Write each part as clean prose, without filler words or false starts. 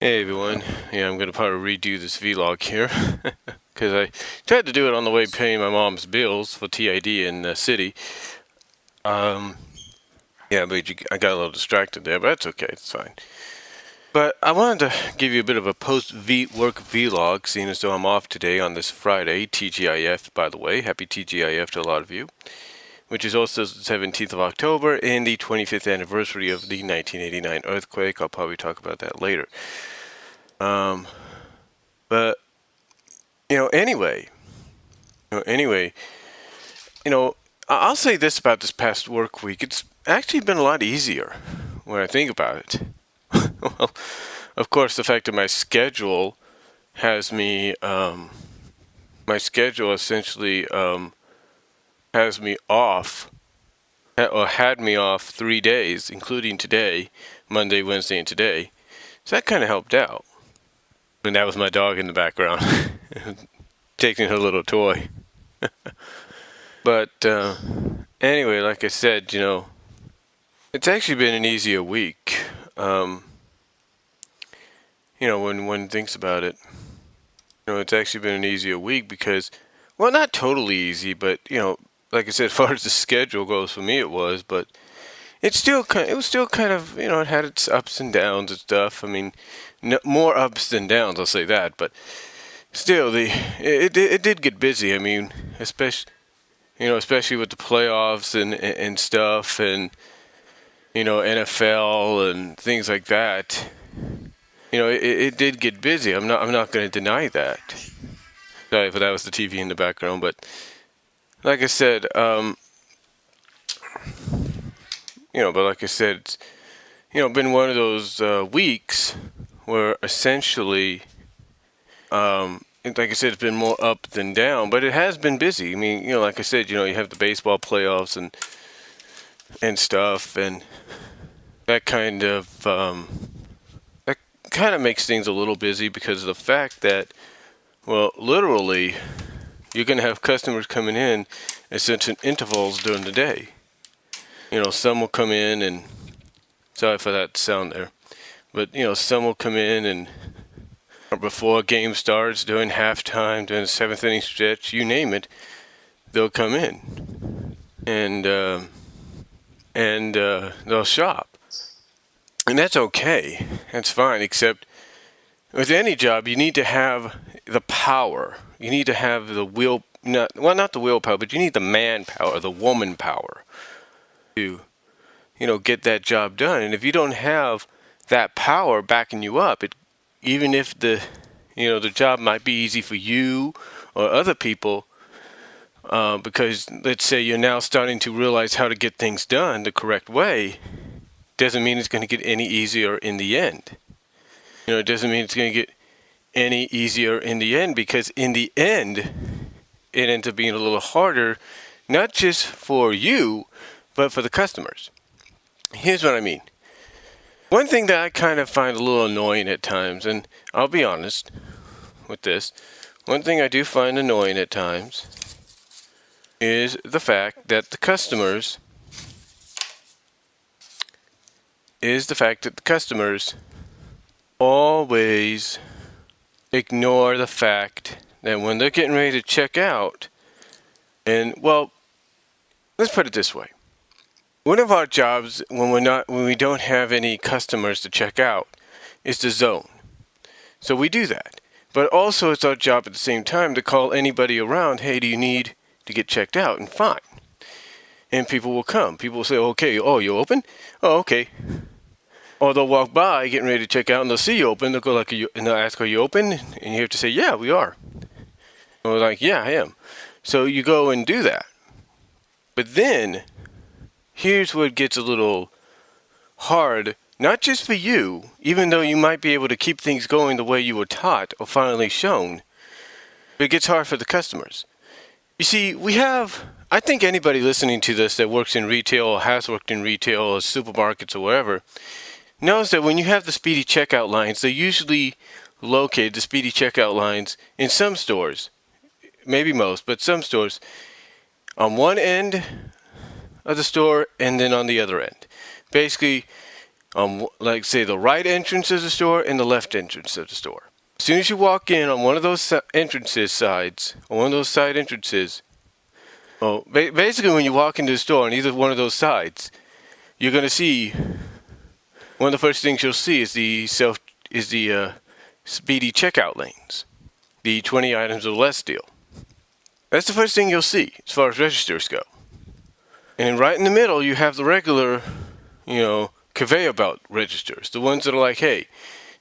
Hey everyone, yeah, I'm gonna probably redo this vlog here because I tried to do it on the way paying my mom's bills for TID in the city. Um, yeah, but I got a little distracted there, but that's okay, it's fine. But I wanted to give you a bit of a post-work vlog, seeing as though I'm off today on this Friday, TGIF, by the way. Happy TGIF to a lot of you, which is also the 17th of October and the 25th anniversary of the 1989 earthquake. I'll probably talk about that later. But anyway, anyway, you know, I'll say this about this past work week. It's actually been a lot easier when I think about it. Well, of course, the fact that my schedule has me, my schedule essentially has me off, or had me off 3 days, including today, Monday, Wednesday, and today. So that kind of helped out. And that was my dog in the background, taking her little toy. But anyway, like I said, it's actually been an easier week. When one thinks about it, it's actually been an easier week because, well, not totally easy, but like I said, as far as the schedule goes, for me it was, but it was still kind of, it had its ups and downs and stuff. I mean, more ups than downs, I'll say that, but still, it did get busy. I mean, especially with the playoffs and stuff, and NFL and things like that. It did get busy. I'm not going to deny that. Sorry if that was the TV in the background, but like I said, it's been one of those weeks where essentially, like I said, it's been more up than down, but it has been busy. I mean, like I said, you have the baseball playoffs and stuff, and that kind of makes things a little busy because of the fact that, well, literally, you're going to have customers coming in at certain intervals during the day. Some will come in and, sorry for that sound there, but some will come in and, or before a game starts, during halftime, during the seventh inning stretch, you name it, they'll come in and they'll shop. And that's okay. That's fine, except with any job, you need to have the power. You need to have the not the willpower, but you need the manpower, the woman power to, get that job done. And if you don't have that power backing you up, even if the job might be easy for you or other people, because let's say you're now starting to realize how to get things done the correct way, doesn't mean it's going to get any easier in the end. It doesn't mean it's going to get any easier in the end, because in the end, it ends up being a little harder, not just for you, but for the customers. Here's what I mean. One thing that I kind of find a little annoying at times, and I'll be honest with this, one thing I do find annoying at times is the fact that the customers always ignore the fact that when they're getting ready to check out, and well, let's put it this way. One of our jobs when we don't have any customers to check out is to zone. So we do that. But also it's our job at the same time to call anybody around, hey, do you need to get checked out? And fine. And people will come. People will say, okay, oh, you open? Oh, okay. Or they'll walk by getting ready to check out and they'll see you open. They'll go and they'll ask, are you open? And you have to say, yeah, we are. And we're like, yeah, I am. So you go and do that. But then, here's where it gets a little hard, not just for you, even though you might be able to keep things going the way you were taught or finally shown, but it gets hard for the customers. You see, I think anybody listening to this that works in retail or has worked in retail or supermarkets or wherever, knows that when you have the speedy checkout lines, they usually locate the speedy checkout lines in some stores, maybe most, but some stores, on one end of the store and then on the other end. Basically, like say the right entrance of the store and the left entrance of the store. As soon as you walk in on one of those entrances sides, or one of those side entrances, well, basically when you walk into the store on either one of those sides, you're going to see, one of the first things you'll see is the speedy checkout lanes, the 20 items or less deal. That's the first thing you'll see as far as registers go. And right in the middle, you have the regular, conveyor belt registers, the ones that are like, hey,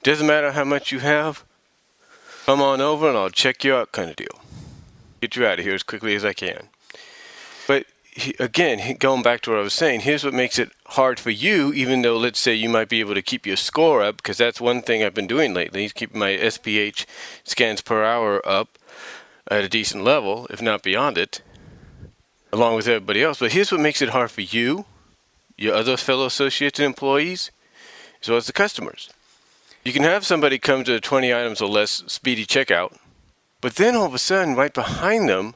doesn't matter how much you have, come on over and I'll check you out kind of deal. Get you out of here as quickly as I can. But again, going back to what I was saying, here's what makes it hard for you, even though let's say you might be able to keep your score up, because that's one thing I've been doing lately, is keeping my SPH scans per hour up at a decent level, if not beyond it, along with everybody else. But here's what makes it hard for you, your other fellow associates and employees, as well as the customers. You can have somebody come to 20 items or less speedy checkout, but then all of a sudden, right behind them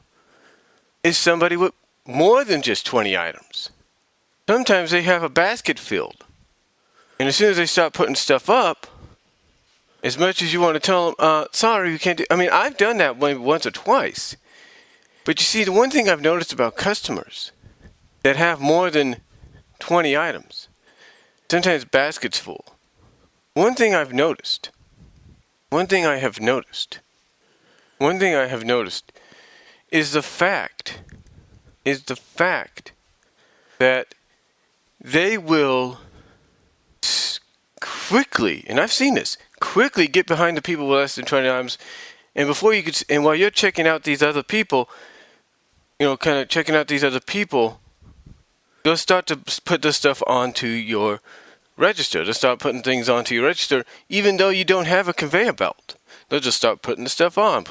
is somebody with more than just 20 items. Sometimes they have a basket filled. And as soon as they start putting stuff up, as much as you want to tell them, sorry, we can't do... I mean, I've done that maybe once or twice. But you see, the one thing I've noticed about customers that have more than 20 items, sometimes baskets full. One thing I have noticed is the fact that they will quickly, and I've seen this, quickly get behind the people with less than 20 items, and before you could, and while you're checking out these other people, they'll start to put this stuff onto your register. They'll start putting things onto your register, even though you don't have a conveyor belt. They'll just start putting the stuff on.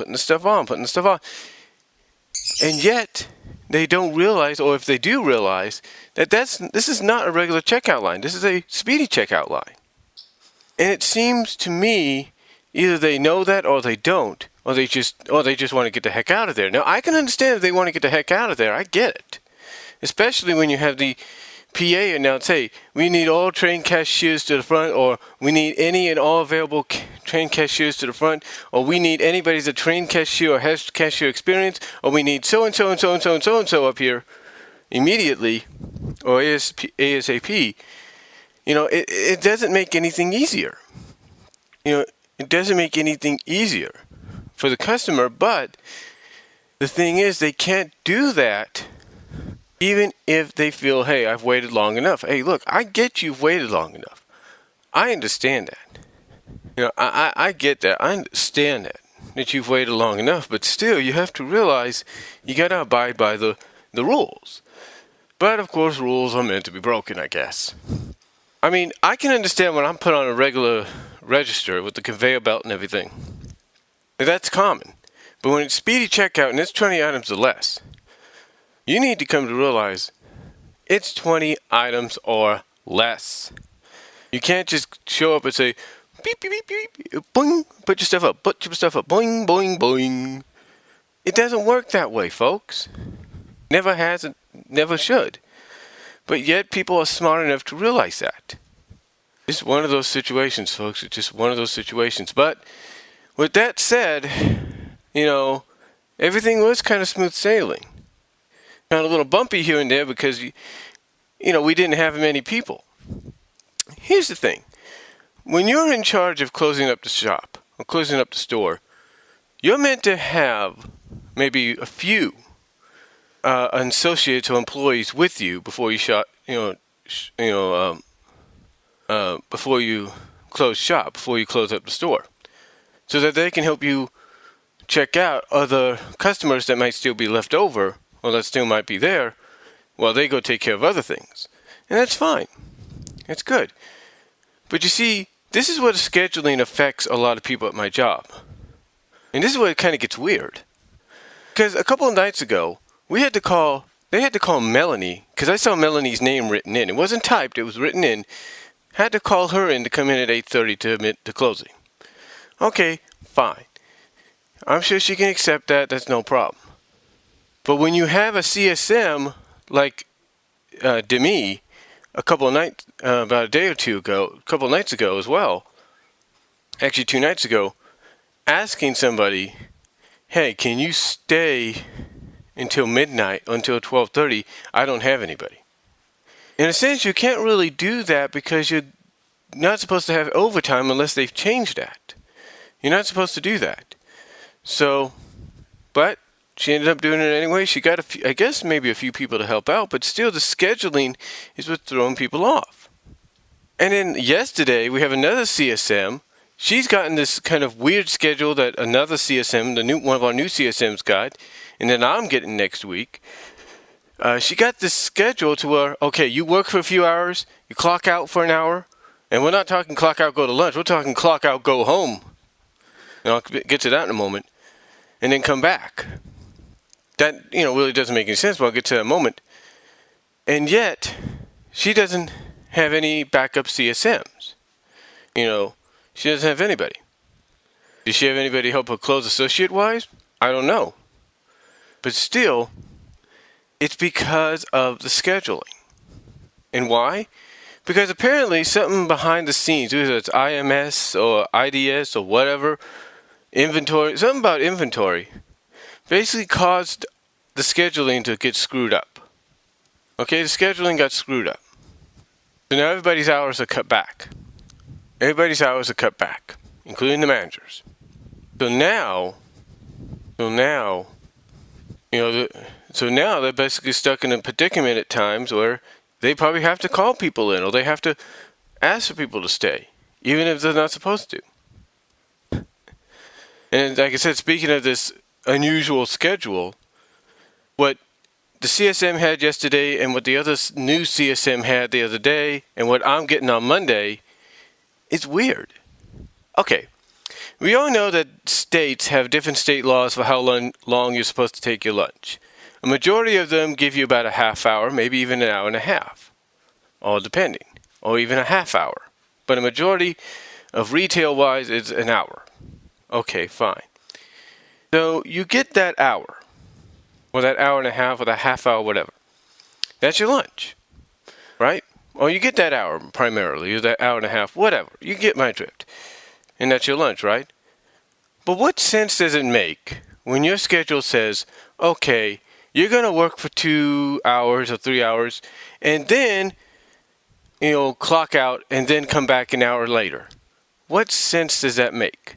And yet, they don't realize, or if they do realize, that this is not a regular checkout line. This is a speedy checkout line. And it seems to me, either they know that or they don't, or they just want to get the heck out of there. Now, I can understand if they want to get the heck out of there. I get it. Especially when you have the PA announce, hey, we need all trained cashiers to the front, or we need any and all available trained cashiers to the front, or we need anybody that's a trained cashier or has cashier experience, or we need so-and-so and so-and-so and so-and-so up here immediately, or ASAP. It doesn't make anything easier. It doesn't make anything easier for the customer, but the thing is, they can't do that even if they feel, hey, I've waited long enough. Hey, look, I get you've waited long enough. I understand that. I get that. I understand that you've waited long enough, but still, you have to realize you got to abide by the rules. But, of course, rules are meant to be broken, I guess. I mean, I can understand when I'm put on a regular register with the conveyor belt and everything. That's common. But when it's speedy checkout and it's 20 items or less, you need to come to realize it's 20 items or less. You can't just show up and say, beep, beep, beep, beep, boing, put your stuff up, boing, boing, boing. It doesn't work that way, folks. Never has and never should. But yet people are smart enough to realize that. It's one of those situations, folks. It's just one of those situations. But with that said, everything was kind of smooth sailing. Kind of a little bumpy here and there because, we didn't have many people. Here's the thing. When you're in charge of closing up the shop or closing up the store, you're meant to have maybe a few associates or employees with you before you before you close shop, before you close up the store, so that they can help you check out other customers that might still be left over or that still might be there while they go take care of other things. And that's fine. It's good. But you see, this is what scheduling affects a lot of people at my job. And this is where it kind of gets weird. Because a couple of nights ago, they had to call Melanie, because I saw Melanie's name written in. It wasn't typed, it was written in. Had to call her in to come in at 8:30 to admit to closing. Okay, fine. I'm sure she can accept that, that's no problem. But when you have a CSM like Demi, about a day or two ago, a couple of nights ago as well. Actually, 2 nights ago, asking somebody, "Hey, can you stay until midnight, until 12:30? I don't have anybody." In a sense, you can't really do that because you're not supposed to have overtime unless they've changed that. You're not supposed to do that. So, but she ended up doing it anyway. She got I guess maybe a few people to help out, but still the scheduling is what's throwing people off. And then yesterday we have another CSM. She's gotten this kind of weird schedule that another CSM, one of our new CSMs got, and then I'm getting next week. She got this schedule to where, okay, you work for a few hours, you clock out for an hour, and we're not talking clock out, go to lunch. We're talking clock out, go home. And I'll get to that in a moment. And then come back. That, really doesn't make any sense, but I'll get to that in a moment. And yet, she doesn't have any backup CSMs. She doesn't have anybody. Does she have anybody help her close associate-wise? I don't know. But still, it's because of the scheduling. And why? Because apparently something behind the scenes, whether it's IMS or IDS or whatever, something about inventory, basically caused the scheduling to get screwed up. Okay, the scheduling got screwed up. So now everybody's hours are cut back. Everybody's hours are cut back, including the managers. So now, they're basically stuck in a predicament at times where they probably have to call people in, or they have to ask for people to stay, even if they're not supposed to. And like I said, speaking of this unusual schedule, what the CSM had yesterday and what the other new CSM had the other day and what I'm getting on Monday, it's weird. Okay, we all know that states have different state laws for how long you're supposed to take your lunch. A majority of them give you about a half hour, maybe even an hour and a half, all depending, or even a half hour. But a majority of retail-wise is an hour. Okay, fine. So you get that hour, or that hour and a half, or that half hour, whatever. That's your lunch, right? Or you get that hour primarily, or that hour and a half, whatever. You get my drift. And that's your lunch, right? But what sense does it make when your schedule says, okay, you're going to work for 2 hours or 3 hours, and then, clock out and then come back an hour later? What sense does that make?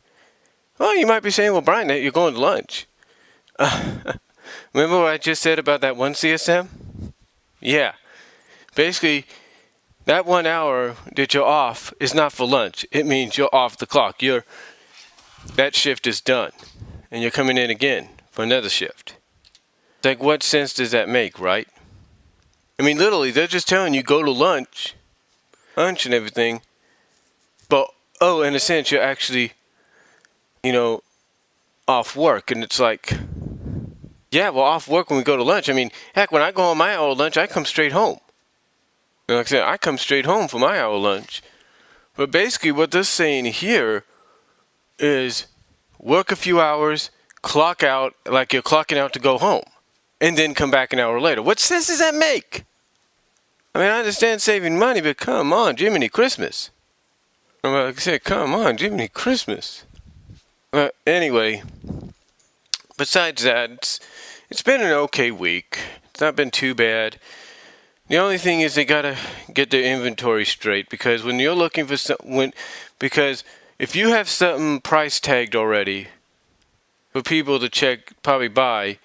Well, you might be saying, well, Brian, you're going to lunch. Remember what I just said about that one CSM? Yeah. Basically, that 1 hour that you're off is not for lunch. It means you're off the clock. That shift is done. And you're coming in again for another shift. It's like, what sense does that make, right? I mean, literally, they're just telling you go to lunch and everything. But, in a sense, you're actually, off work. And it's like, yeah, well, off work when we go to lunch. I mean, heck, when I go on my hour lunch, I come straight home. Like I said, I come straight home for my hour lunch. But basically what they're saying here is work a few hours, clock out like you're clocking out to go home, and then come back an hour later. What sense does that make? I mean, I understand saving money, but come on, Jiminy Christmas. Like I said, come on, Jiminy Christmas. But anyway, besides that, it's been an okay week. It's not been too bad. The only thing is they gotta get their inventory straight, because when you're looking for because if you have something price tagged already for people to check, probably buy,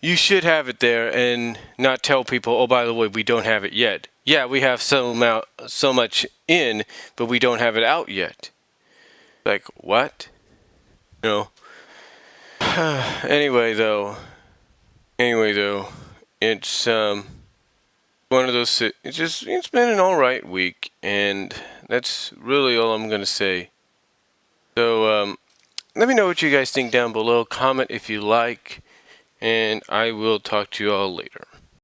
you should have it there and not tell people, oh, by the way, we don't have it yet. Yeah, we have so much in, but we don't have it out yet. Like, what? Anyway though, it's one of those. It's been an alright week, and that's really all I'm gonna say. So let me know what you guys think down below. Comment if you like, and I will talk to you all later.